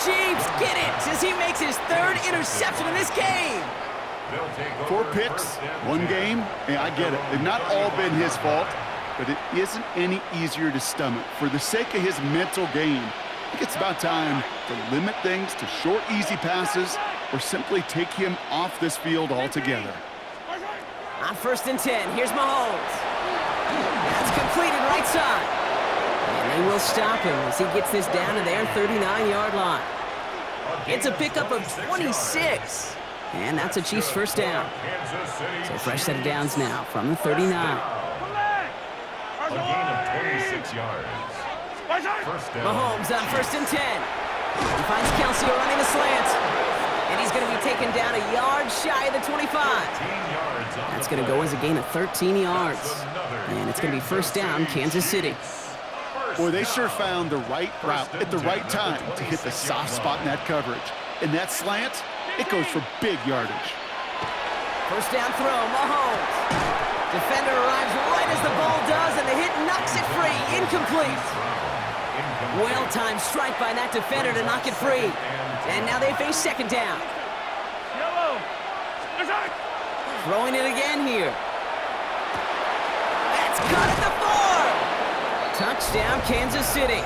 Chiefs get it as he makes his third interception in this game. 4 picks, 1 game. Yeah, I get it. They've not all been his fault, but it isn't any easier to stomach. For the sake of his mental game, I think it's about time to limit things to short, easy passes or simply take him off this field altogether. On 1st and 10, here's Mahomes. That's completed right side. And they will stop him as he gets this down to their 39-yard line. It's a pickup of 26. And that's a Chiefs first down. So fresh set of downs now from the 39. A gain of 26 yards. First down. Mahomes on 1st and 10. He finds Kelsey running the slant. And he's going to be taken down a yard shy of the 25. That's going to go as a gain of 13 yards. And it's going to be first down, Kansas City. Boy, they sure found the right route at the right time to hit the soft spot in that coverage. And that slant, it goes for big yardage. First down throw, Mahomes. Defender arrives right as the ball does, and the hit knocks it free. Incomplete. Well-timed strike by that defender to knock it free. And now they face second down. Throwing it again here. That's caught at the 4. Touchdown, Kansas City.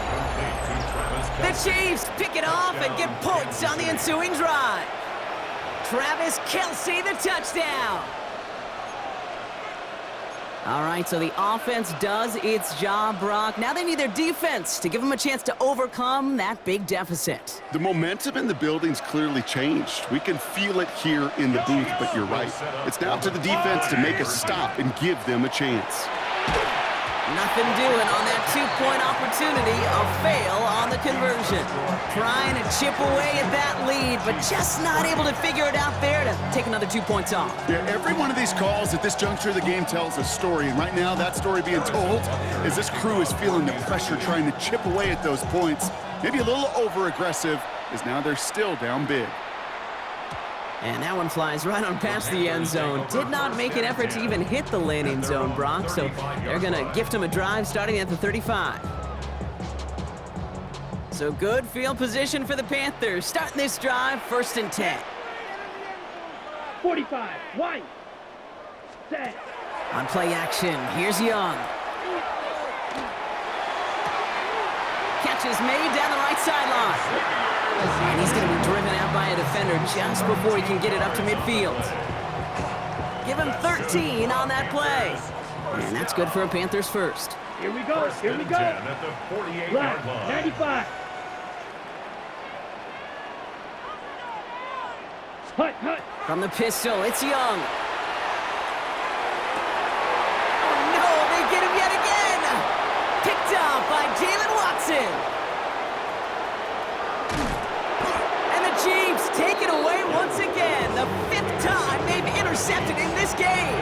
The Chiefs pick it off and get points on the ensuing drive. Travis Kelce, the touchdown. All right, so the offense does its job, Brock. Now they need their defense to give them a chance to overcome that big deficit. The momentum in the building's clearly changed. We can feel it here in the booth, but you're right. It's now to the defense to make a stop and give them a chance. Nothing doing on that 2-point opportunity. A fail on the conversion. Trying to chip away at that lead, but just not able to figure it out there to take another 2 points off. Yeah, every one of these calls at this juncture of the game tells a story, and right now that story being told is this crew is feeling the pressure trying to chip away at those points. Maybe a little over-aggressive, as now they're still down big. And that one flies right on past the end zone. Did not make an effort to even hit the landing zone, Brock, so they're going to gift him a drive starting at the 35. So good field position for the Panthers. Starting this drive, 1st and 10. 45, wide, set. On play action, here's Young. Catch is made down the right sideline. And he's going to be driven out by a defender just before he can get it up to midfield. Give him 13 on that play. And that's good for a Panthers first. Here we go, here we go. At the 48-yard line. 95. Hut, hut. From the pistol, it's Young. Oh no, they get him yet again. Picked off by Jalen Watson. Chiefs take it away once again. The 5th time they've intercepted in this game.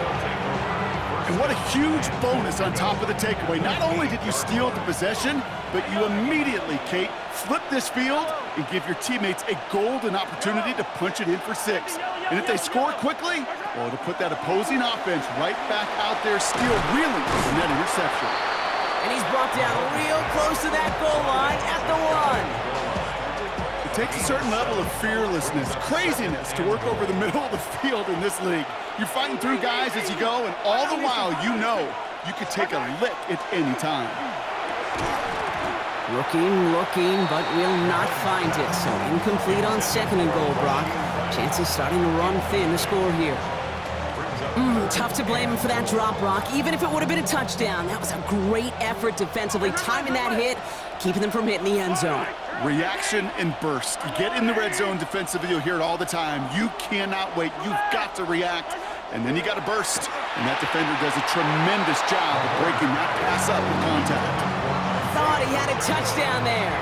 And what a huge bonus on top of the takeaway. Not only did you steal the possession, but you immediately, Kate, flip this field and give your teammates a golden opportunity to punch it in for 6. And if they score quickly, well, it'll put that opposing offense right back out there still reeling from that interception. And he's brought down real close to that goal line at the 1. It takes a certain level of fearlessness, craziness to work over the middle of the field in this league. You're fighting through guys as you go, and all the while you know you could take a lick at any time. Looking, but will not find it. So incomplete on 2nd and goal, Brock. Chances starting to run thin to score here. Tough to blame him for that drop, Brock. Even if it would have been a touchdown, that was a great effort defensively, timing that hit, keeping them from hitting the end zone. Reaction and burst. You get in the red zone defensively, you'll hear it all the time. You cannot wait. You've got to react, and then you got to burst. And that defender does a tremendous job of breaking that pass up with contact. Thought he had a touchdown there,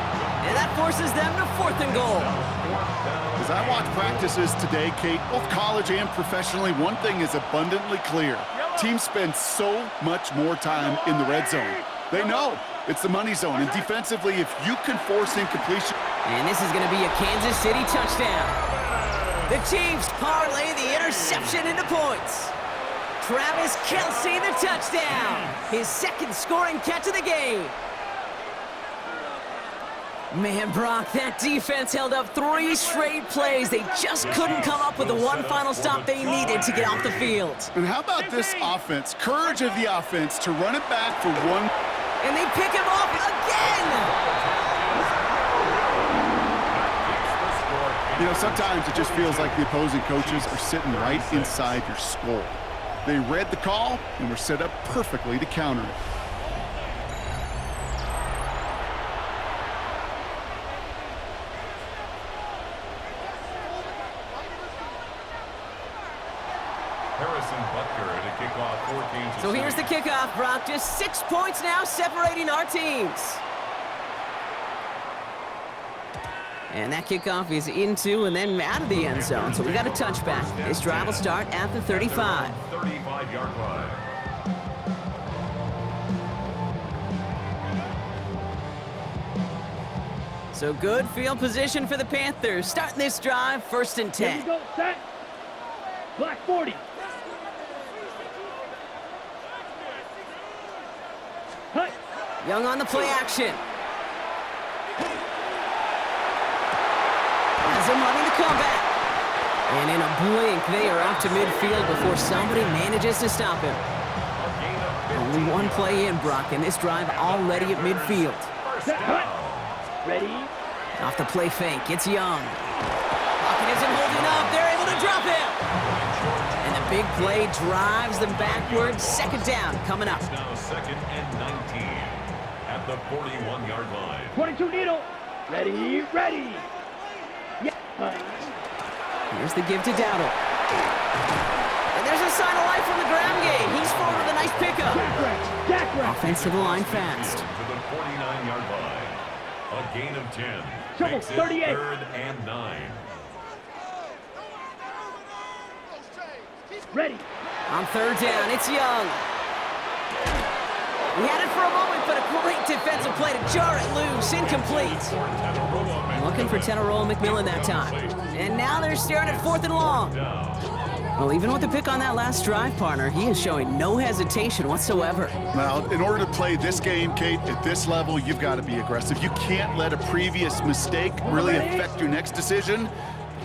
and that forces them to 4th and goal. As I watch practices today, Kate, both college and professionally, one thing is abundantly clear. Teams spend so much more time in the red zone. They know it's the money zone, and defensively, if you can force incompletion. And this is going to be a Kansas City touchdown. The Chiefs parlay the interception into points. Travis Kelce, the touchdown. His 2nd scoring catch of the game. Man, Brock, that defense held up 3 straight plays. They just couldn't come up with the one final stop they needed to get off the field. And how about this offense? Courage of the offense to run it back for one. And they pick him off again! You know, sometimes it just feels like the opposing coaches are sitting right inside your skull. They read the call and were set up perfectly to counter it. So here's the kickoff, Brock. Just 6 points now separating our teams. And that kickoff is into and then out of the end zone. So we got a touchback. This drive will start at the 35. 35-yard line. So good field position for the Panthers. Starting this drive, 1st and 10. Here we go, set. Black 40. Hut. Young on the play action. Has him running the comeback. And in a blink, they are off to midfield before somebody manages to stop him. Only one play in, Brock, and this drive already at midfield. Set. Hut. Ready. Off the play fake, it's Young. Pocket isn't holding up. They're able to drop him. And the big play drives them backwards. 2nd down coming up. It's now 2nd and 19 at the 41-yard line. 22 needle. Ready, ready. Yeah. Here's the give to Dowdle. And there's a sign of life from the ground game. He's forward with a nice pickup. Jack right. Offensive line fast. To the 49-yard line. A gain of 10. Trouble, Makes it 38. 3rd and 9. Ready. On 3rd down, it's Young. He had it for a moment, but a great defensive play to jar it loose. Incomplete. Looking for Tenarola McMillan that time. And now they're staring at 4th and long. Well, even with the pick on that last drive, partner, he is showing no hesitation whatsoever. Well, in order to play this game, Kate, at this level, you've got to be aggressive. You can't let a previous mistake really affect your next decision.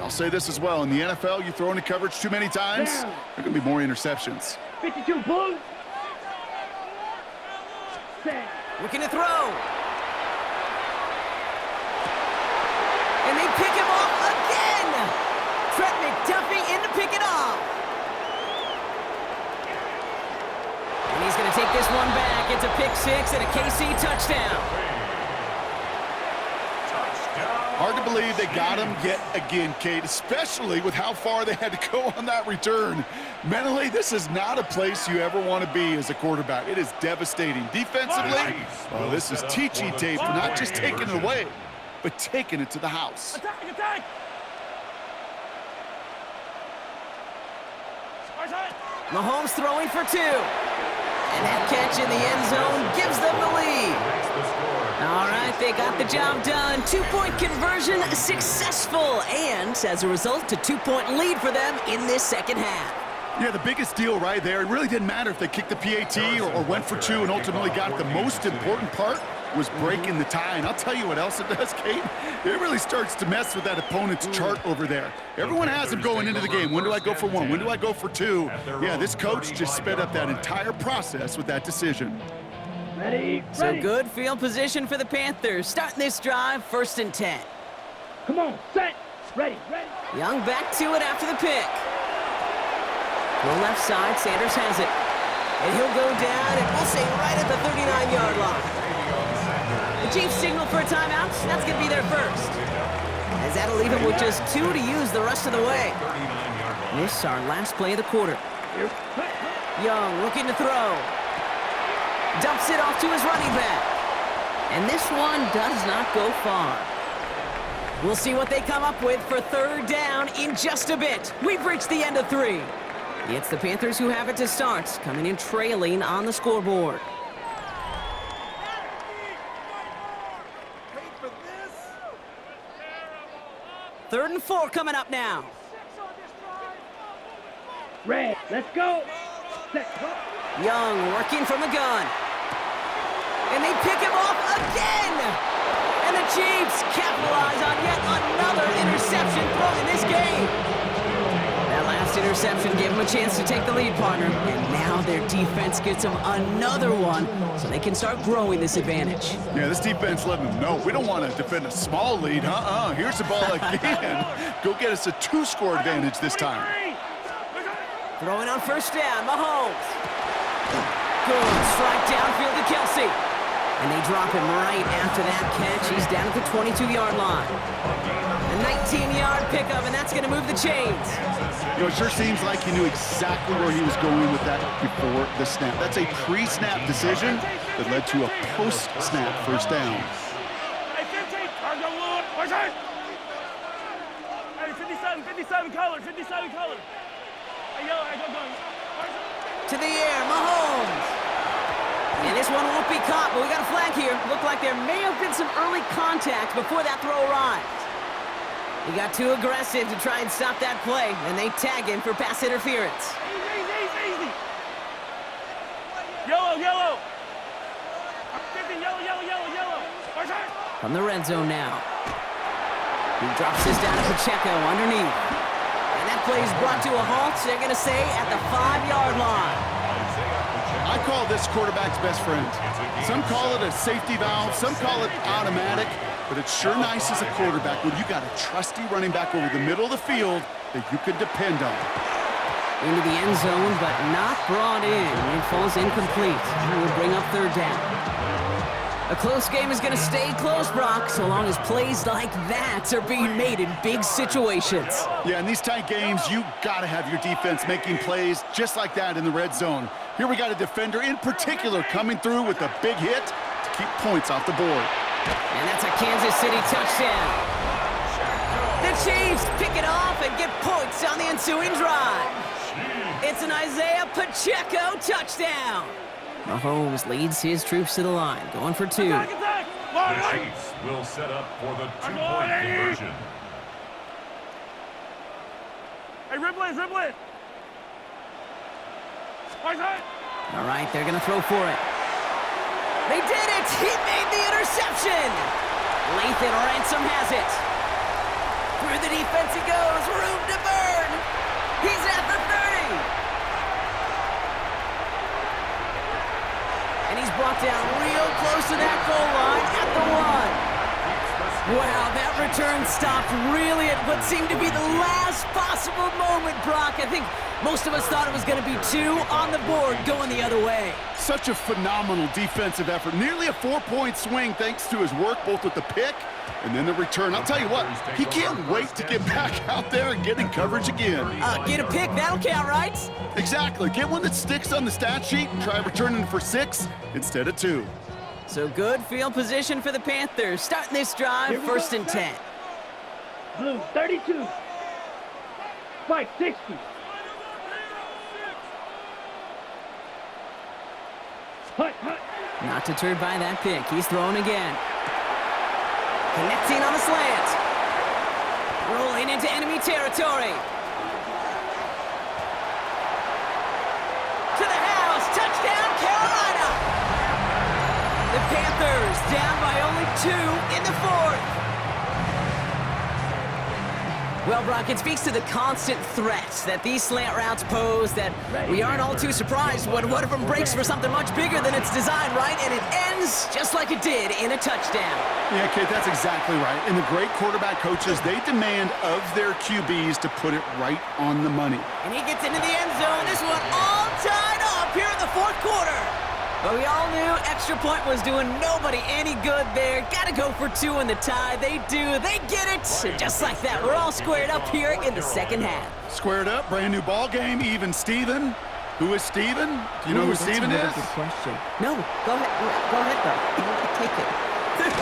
I'll say this as well. In the NFL, you throw into coverage too many times, there are going to be more interceptions. 52 blue. Set. Looking to throw. And they pick him off again. Trent McDuffie in to pick it off. And he's going to take this one back. It's a pick 6 and a KC touchdown. Hard to believe they got him yet again, Kate, especially with how far they had to go on that return. Mentally, this is not a place you ever want to be as a quarterback. It is devastating. Defensively, well, this is teaching tape for not just taking it away, but taking it to the house. Attack, attack. Mahomes throwing for 2. And that catch in the end zone gives them the lead. All right, they got the job done. 2-point conversion successful. And as a result, a 2-point lead for them in this 2nd half. Yeah, the biggest deal right there, it really didn't matter if they kicked the PAT or went for 2 and ultimately got it. The most important part was breaking the tie. And I'll tell you what else it does, Kate. It really starts to mess with that opponent's chart over there. Everyone has them going into the game. When do I go for 1? When do I go for 2? Yeah, this coach just sped up that entire process with that decision. Ready, So ready. good field position for the Panthers. Starting this drive, 1st and 10. Come on, set. Ready, ready. Young back to it after the pick. The left side, Sanders has it. And he'll go down, and we'll say right at the 39-yard line. The Chiefs signal for a timeout. That's going to be their first. As that'll leave him with just 2 to use the rest of the way. This is our last play of the quarter. Here. Hut, hut. Young looking to throw. Dumps it off to his running back. And this one does not go far. We'll see what they come up with for 3rd down in just a bit. We've reached the end of 3. It's the Panthers who have it to start, coming in trailing on the scoreboard. Third and 4 coming up now. Red, let's go. Set. Hut. Young working from the gun. And they pick him off again. And the Chiefs capitalize on yet another interception thrown in this game. That last interception gave them a chance to take the lead, partner. And now their defense gets them another one so they can start growing this advantage. Yeah, this defense letting them know we don't want to defend a small lead. Here's the ball again. Go get us a 2-score advantage this time. Throwing on first down, Mahomes. Good strike downfield to Kelsey. And they drop him right after that catch. He's down at the 22-yard line. A 19-yard pickup, and that's going to move the chains. You know, it sure seems like he knew exactly where he was going with that before the snap. That's a pre-snap decision that led to a post-snap first down. Hey, 15, Argo Wood, push it! Hey, 57 color, 57 color. Hey, yellow, hey, go. To the air, Mahomes. And this one won't be caught, but we got a flag here. Looked like there may have been some early contact before that throw arrived. He got too aggressive to try and stop that play, and they tag him for pass interference. Easy. Yellow. 15, yellow. Push it! From the red zone now. He drops this down to Pacheco underneath. And that play is brought to a halt, they're going to say, at the 5-yard line. I call this quarterback's best friend. Some call it a safety valve, some call it automatic, but it's sure nice as a quarterback when you got a trusty running back over the middle of the field that you can depend on. Into the end zone, but not brought in. It falls incomplete. And will bring up third down. A close game is going to stay close, Brock, so long as plays like that are being made in big situations. Yeah, in these tight games, you got to have your defense making plays just like that in the red zone. Here we got a defender in particular coming through with a big hit to keep points off the board. And that's a Kansas City touchdown. The Chiefs pick it off and get points on the ensuing drive. It's an Isaiah Pacheco touchdown. Mahomes leads his troops to the line, going for 2. The Chiefs will set up for the 2-point conversion. Hey, Ripley. All right, they're going to throw for it. They did it! He made the interception! Lathan Ransom has it. Through the defense he goes, room to burn. He's at the 30. And he's brought down real close to that goal line at the 1. Wow, that return stopped really at what seemed to be the last possible moment, Brock. I think most of us thought it was going to be 2 on the board going the other way. Such a phenomenal defensive effort. Nearly a 4-point swing thanks to his work both with the pick and then the return. I'll tell you what, he can't wait to get back out there and get in coverage again. Get a pick, that'll count, right? Exactly. Get one that sticks on the stat sheet and try returning for 6 instead of 2. So good field position for the Panthers. Starting this drive, first and 10. Blue, 32. Spike, 60. Hut. Not deterred by that pick. He's throwing again. Connecting on the slant. Rolling into enemy territory. To the house. Touchdown, Carolina. The Panthers down by only 2 in the 4th. Well, Brock, it speaks to the constant threats that these slant routes pose that we aren't all too surprised when one of them breaks for something much bigger than its design, right? And it ends just like it did in a touchdown. Yeah, Kate, that's exactly right. And the great quarterback coaches, they demand of their QBs to put it right on the money. And he gets into the end zone. This one all tied up here in the 4th quarter. But we all knew extra point was doing nobody any good there. Got to go for 2 in the tie. They do. They get it. And just like that, we're all squared up here in the second half. Squared up, brand new ball game, even Steven. Who is Steven? Do you know who Steven is? That's a good question. No, go ahead. Go ahead, though. Take it.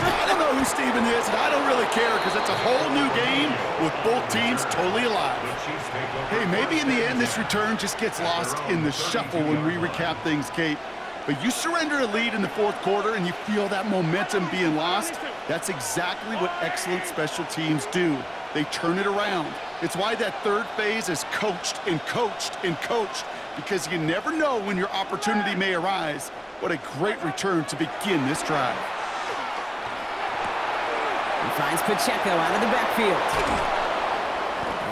I don't know who Steven is, and I don't really care because it's a whole new game with both teams totally alive. Hey, maybe in the end this return just gets lost in the shuffle when we recap things, Kate. But you surrender a lead in the 4th quarter and you feel that momentum being lost. That's exactly what excellent special teams do. They turn it around. It's why that 3rd phase is coached and coached and coached, because you never know when your opportunity may arise. What a great return to begin this drive. He finds Pacheco out of the backfield.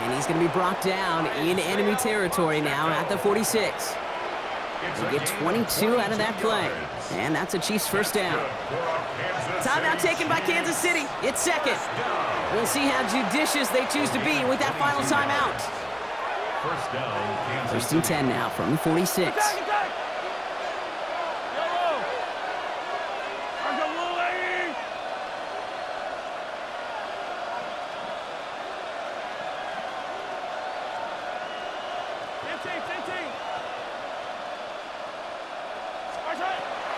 And he's going to be brought down in enemy territory now at the 46. They get 22 out of that play. And that's a Chiefs first down. Timeout taken by Kansas City. It's second. We'll see how judicious they choose to be with that final timeout. First down, First and 10 now from the 46. Attack! Yellow! Target blue, lady!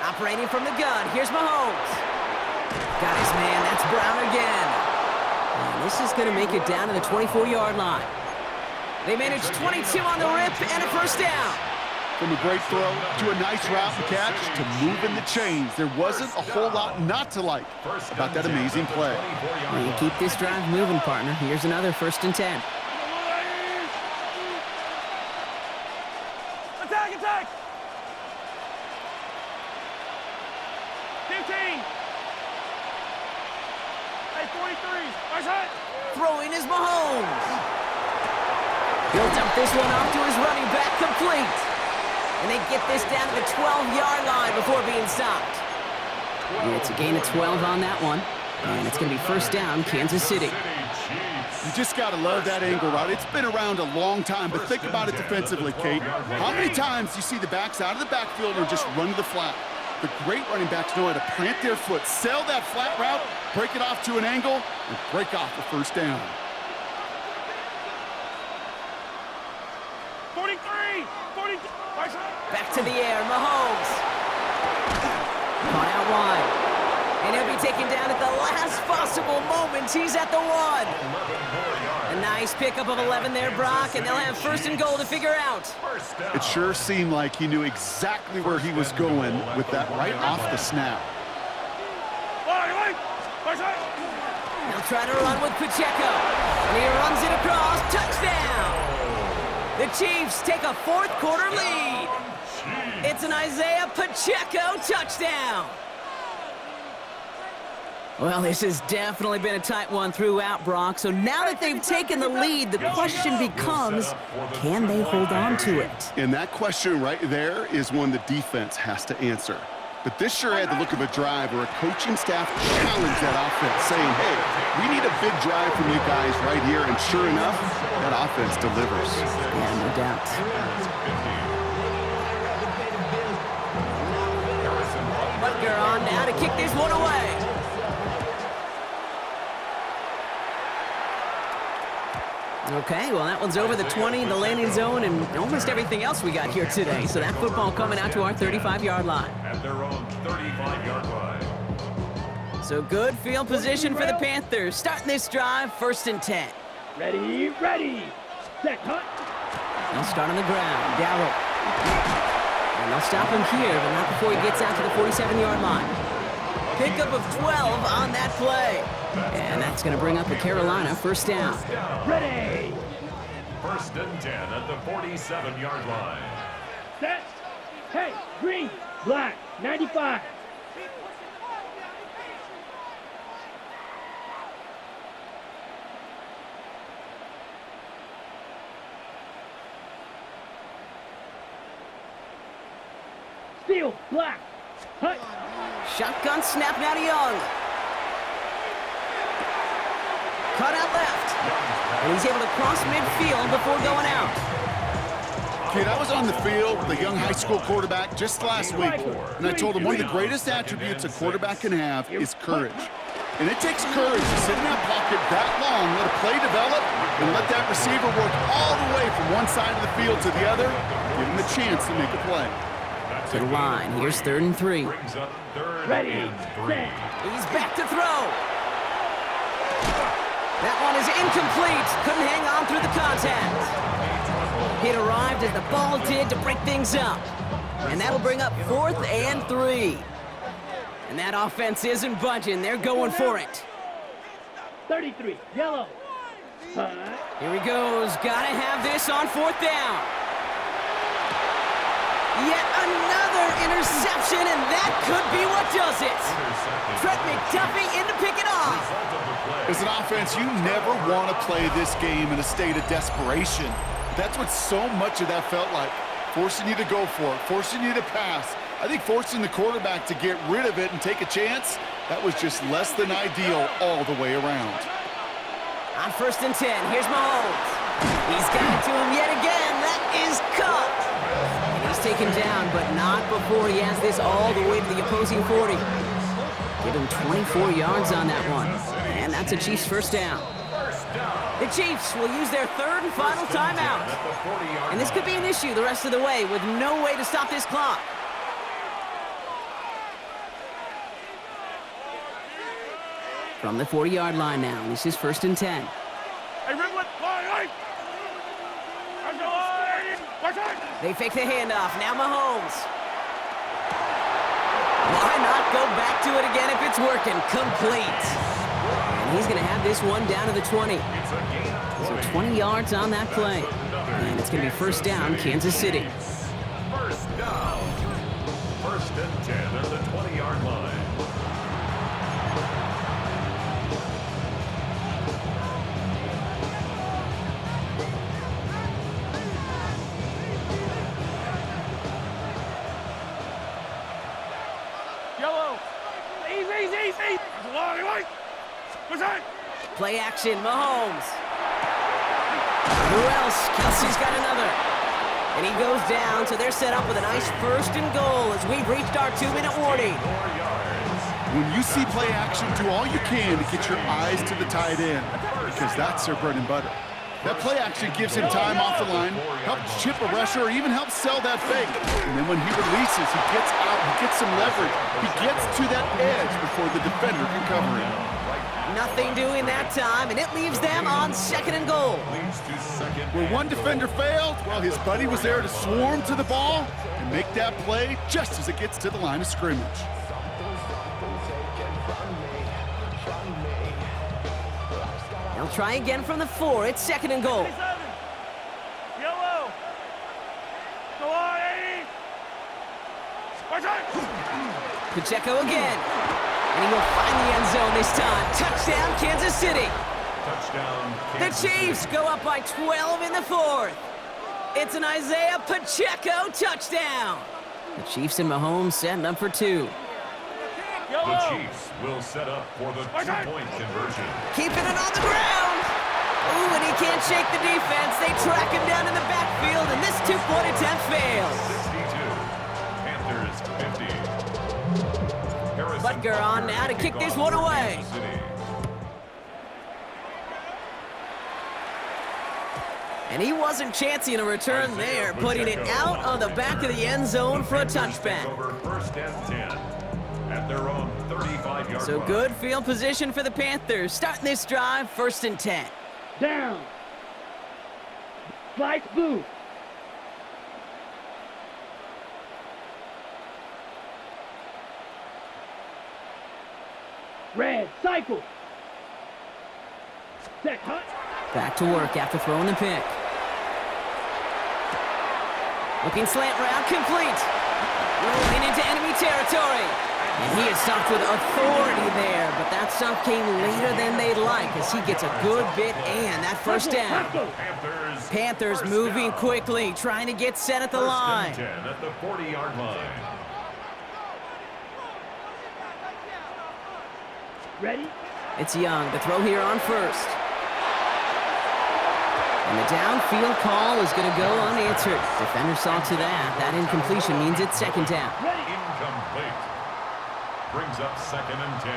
Operating from the gun, here's Mahomes. Got his man, that's Brown again. And this is going to make it down to the 24-yard line. They managed 22 on the rip and a first down. From a great throw to a nice route and catch to moving the chains, there wasn't a whole lot not to like about that amazing play. Well, you keep this drive moving, partner. Here's another first and 10. Attack! 15! Hey, 43! Nice hit! Throwing is Mahomes. He'll dump this one off to his running back, complete. And they get this down to the 12-yard line before being stopped. And it's a gain of 12 on that one. And it's going to be first down, Kansas City. You just got to love that angle route. It's been around a long time, but think about it defensively, Kate. How many times do you see the backs out of the backfield or just run to the flat? The great running backs know how to plant their foot, sail that flat route, break it off to an angle, and break off the first down. 43! 42! Nice hit! Back to the air, Mahomes. Caught out wide. And he'll be taken down at the last possible moment. He's at the 1. A nice pickup of 11 there, Brock, and they'll have first and goal to figure out. It sure seemed like he knew exactly where he was going with that right off the snap. They'll try to run with Pacheco. And he runs it across. Touchdown! The Chiefs take a fourth-quarter lead. It's an Isaiah Pacheco touchdown. Well, this has definitely been a tight one throughout, Brock. So now that they've taken the lead, the question becomes, can they hold on to it? And that question right there is one the defense has to answer. But this sure had the look of a drive where a coaching staff challenged that offense, saying, hey, we need a big drive from you guys right here. And sure enough, that offense delivers. Yeah, no doubt. Butker on now to kick this one away. Okay, well, that one's over the 20, the landing zone, and almost everything else we got here today. So that football coming out to our 35-yard line. At their own 35-yard line. So good field position for the Panthers. Starting this drive, first and 10. Ready. Set, hunt. They'll start on the ground. Darrell. And they'll stop him here, but not before he gets out to the 47-yard line. Pickup of 12 on that play. And that's going to bring up a Carolina first down. Ready. First and 10 at the 47-yard line. Set. Hey, green, black, 95. Steel, black, hut. Shotgun snap now to Young. Cut out left. And he's able to cross midfield before going out. Kid, I was on the field with a young high school quarterback just last week, and I told him one of the greatest attributes a quarterback can have is courage. And it takes courage to sit in that pocket that long, let a play develop, and let that receiver work all the way from one side of the field to the other, give him the chance to make a play. To the line. Here's 3rd and 3. Ready, set. He's back to throw. That one is incomplete. Couldn't hang on through the contact. It arrived as the ball did to break things up. And that'll bring up 4th and 3. And that offense isn't budging. They're going for it. 33, yellow. Here he goes. Gotta have this on 4th down. Yet another interception, and that could be what does it. Trent McDuffie in to pick it off. As an offense, you never want to play this game in a state of desperation. That's what so much of that felt like. Forcing you to go for it, forcing you to pass. I think forcing the quarterback to get rid of it and take a chance, that was just less than ideal all the way around. On 1st and 10, here's Mahomes. He's got it to him yet again. That is caught. And he's taken down, but not before he has this all the way to the opposing 40. Give him 24 yards on that one. And that's a Chiefs first down. The Chiefs will use their 3rd and final timeout. And this could be an issue the rest of the way with no way to stop this clock. From the 40-yard line now, this is 1st and 10. They fake the handoff. Now Mahomes. Why not go back to it again if it's working? Complete. And he's going to have this one down to the 20. So 20 yards on that play. And it's going to be first down, Kansas City. First down. 1st and 10 at the 20-yard line. Yellow. Easy. Play action, Mahomes. Who else? Kelsey's got another. And he goes down, so they're set up with a nice 1st and goal as we've reached our 2-minute warning. When you see play action, do all you can to get your eyes to the tight end, because that's their bread and butter. That play action gives him time off the line, helps chip a rusher, or even helps sell that fake. And then when he releases, he gets out, he gets some leverage. He gets to that edge before the defender can cover him. Nothing doing that time, and it leaves them on 2nd and goal. Where one defender failed, well, his buddy was there to swarm to the ball and make that play just as it gets to the line of scrimmage. They'll try again from the 4. It's 2nd and goal. Yellow. Go on, 80. Pacheco again. And he will find the end zone this time. Touchdown, Kansas City. Touchdown, The Chiefs go up by 12 in the 4th. It's an Isaiah Pacheco touchdown. The Chiefs and Mahomes setting up for 2. The Chiefs will set up for the 2-point conversion. Keeping it on the ground. Ooh, and he can't shake the defense. They track him down in the backfield, and this 2-point attempt fails. 62, Panthers 50. Butker on now to kick this one away. And he wasn't chancing a return there, putting it out on the back of the end zone for a touchback. Over 1st and 10 at their own 35-yard So line. good field position for the Panthers. Starting this drive, 1st and 10. Down. Lights blue. Red, cycle. Set, hut. Back to work after throwing the pick. Looking slant route, complete. Rolling into enemy territory. And he is stopped with authority there, but that stop came later than they'd like as he gets a good bit and that first down. Panthers moving quickly, trying to get set at the line. 10 at the 40-yard line. Ready? It's Young to throw here on 1st. And the downfield call is going to go unanswered. Defender saw to that. That incompletion means it's 2nd down. Incomplete. Brings up 2nd and 10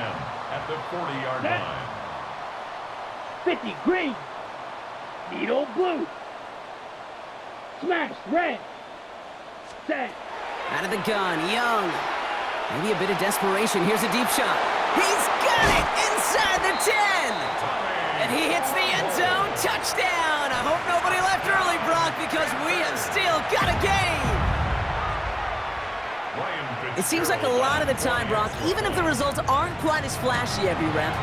at the 40-yard line. 50, green. Needle, blue. Smash, red. Set. Out of the gun, Young. Maybe a bit of desperation. Here's a deep shot. He's got it inside the 10. And he hits the end zone. Touchdown. I hope nobody left early, Brock, because we have still got a game. It seems like a lot of the time, Brock, even if the results aren't quite as flashy every rep,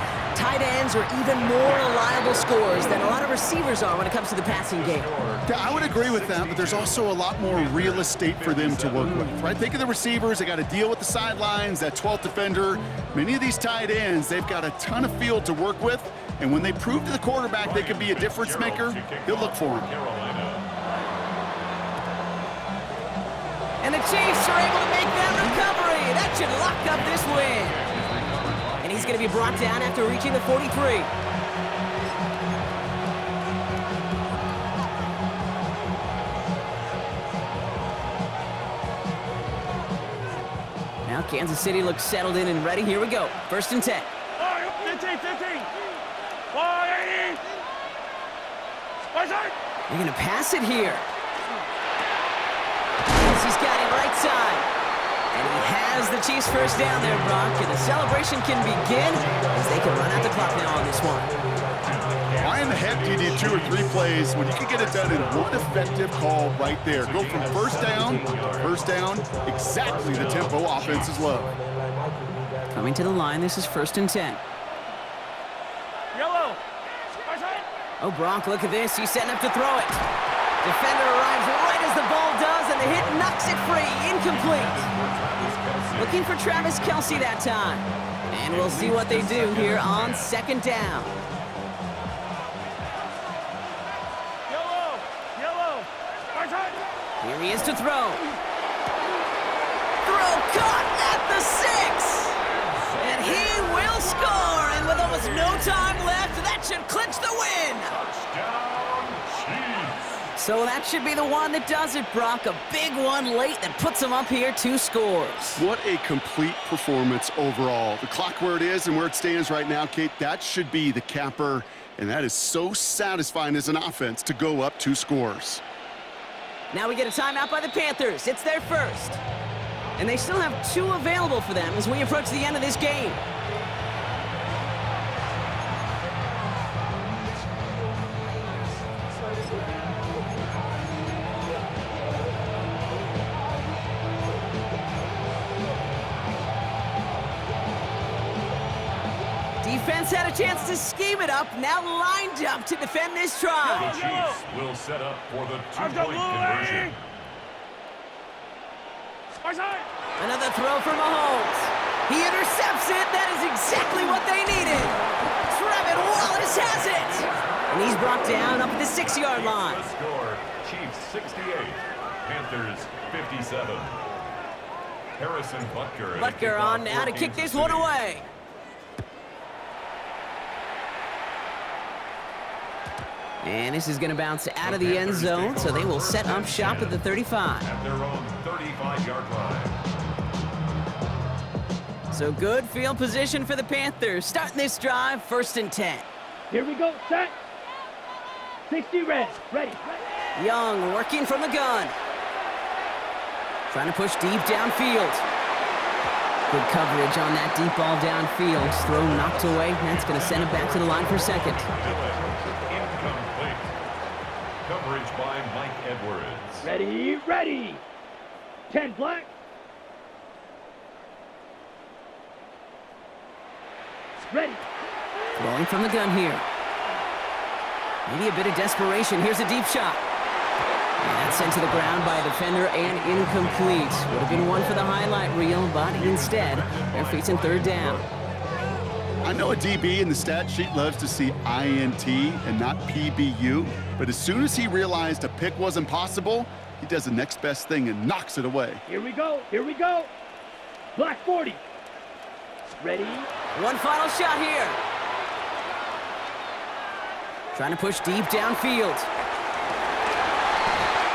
tight ends are even more reliable scorers than a lot of receivers are when it comes to the passing game. Yeah, I would agree with that, but there's also a lot more real estate for them to work with, right? Think of the receivers. They got to deal with the sidelines, that 12th defender. Many of these tight ends, they've got a ton of field to work with, and when they prove to the quarterback they can be a difference maker, he'll look for him. And the Chiefs are able to make that recovery. That should lock up this win. And he's going to be brought down after reaching the 43. Now Kansas City looks settled in and ready. Here we go. 1st and 10. 15, 15. 180. They're going to pass it here. He's got him right side. And he has the Chiefs first down there, Brock. And the celebration can begin as they can run out the clock now on this one. Why in the heck do you need 2 or 3 plays when you can get it done in one effective call right there? Go from first down to first down, exactly the tempo offenses love. Coming to the line, this is 1st and 10. Yellow. Oh, Brock, look at this. He's setting up to throw it. Defender arrives right as the ball does, and the hit knocks it free. Incomplete. Looking for Travis Kelce that time. And we'll see what they do here on 2nd down. Yellow. Here he is to throw. Throw caught at the 6. And he will score. And with almost no time left, that should clinch the win. So that should be the one that does it, Brock. A big one late that puts them up here 2 scores. What a complete performance overall. The clock where it is and where it stands right now, Kate, that should be the capper. And that is so satisfying as an offense to go up 2 scores. Now we get a timeout by the Panthers. It's their first. And they still have 2 available for them as we approach the end of this game. Defense had a chance to scheme it up, now lined up to defend this The try. Chiefs will set up for the 2-point conversion. Another throw for Mahomes. He intercepts it. That is exactly what they needed. Trevin Wallace has it. And he's brought down up at the 6-yard line. The score, Chiefs 68, Panthers 57. Harrison Butker. Butker on now to kick this one away. And this is going to bounce out of the end zone, so they will set up shop at the 35. At their own 35-yard line. So good field position for the Panthers. Starting this drive, 1st and 10. Here we go, set. 60 ready. Young working from the gun. Trying to push deep downfield. Good coverage on that deep ball downfield. Throw knocked away. That's going to send it back to the line for 2nd. Incomplete. Coverage by Mike Edwards. Ready. 10 black. Ready. Throwing from the gun here. Maybe a bit of desperation. Here's a deep shot. And that's sent to the ground by a defender and incomplete. Would have been one for the highlight reel, but instead, they're facing 3rd down. I know a DB in the stat sheet loves to see INT and not PBU, but as soon as he realized a pick wasn't possible, he does the next best thing and knocks it away. Here we go. Black 40. Ready. One final shot here. Trying to push deep downfield.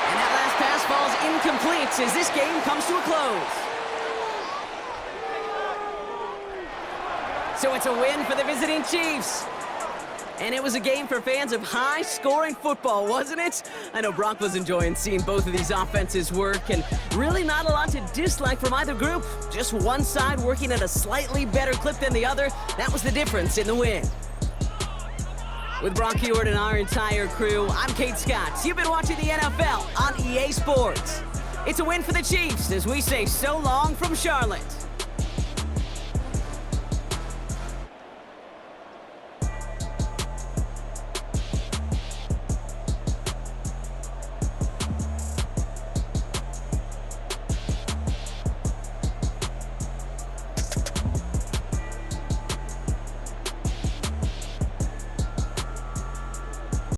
And that last pass falls incomplete as this game comes to a close. So it's a win for the visiting Chiefs. And it was a game for fans of high-scoring football, wasn't it? I know Brock was enjoying seeing both of these offenses work, and really not a lot to dislike from either group. Just one side working at a slightly better clip than the other. That was the difference in the win. With Brock Hewitt and our entire crew, I'm Kate Scott. You've been watching the NFL on EA Sports. It's a win for the Chiefs as we say so long from Charlotte.